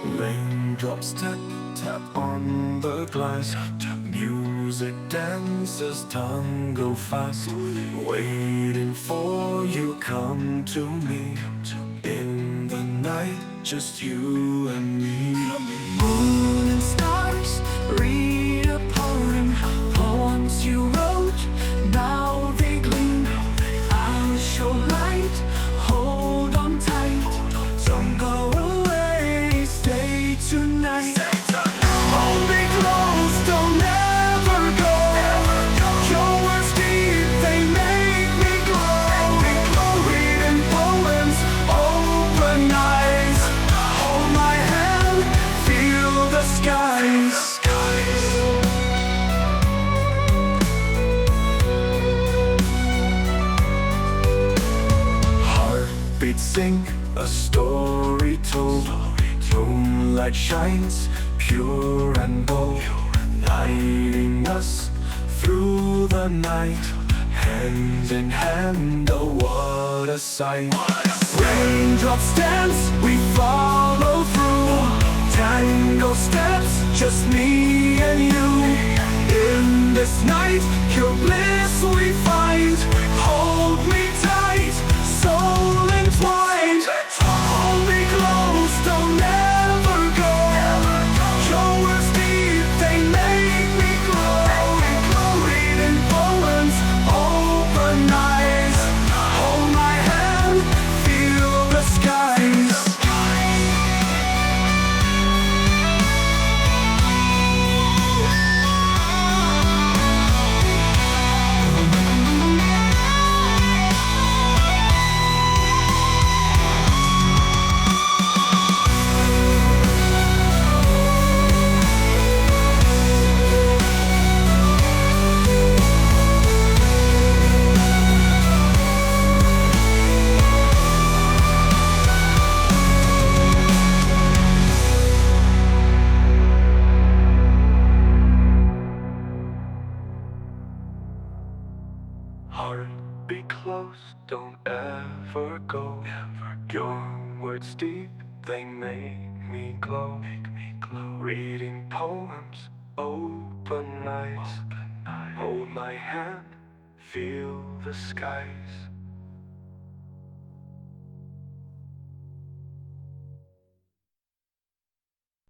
Raindrops tap, tap on the glass. Music dances, tango fast. Waiting for you, come to me. In the night, just you and me. Moon and stars, read a poem. Poems you wrote, now they gleam. I'll show light, hold on tight. Don't go away, stay tonight. Hold me close, don't ever go. Your words deep, they make me glow. Reading poems, open eyes. Hold my hand, feel the skies. Heartbeats sing, a story told. Moonlight shines, pure and bold, guiding us through the night. Hand in hand, oh what a sight. Raindrops dance, we follow through. Tango steps, just me and you. In this night, pure bliss we find. Hold me tight, soul entwined. Hold me close, don't ever go. Your words deep, they make me glow. Reading poems, open eyes. Hold my hand, feel the skies. Heart, be close, don't ever go. Your words deep, they make me glow. Reading poems, open eyes. Hold my hand, feel the skies.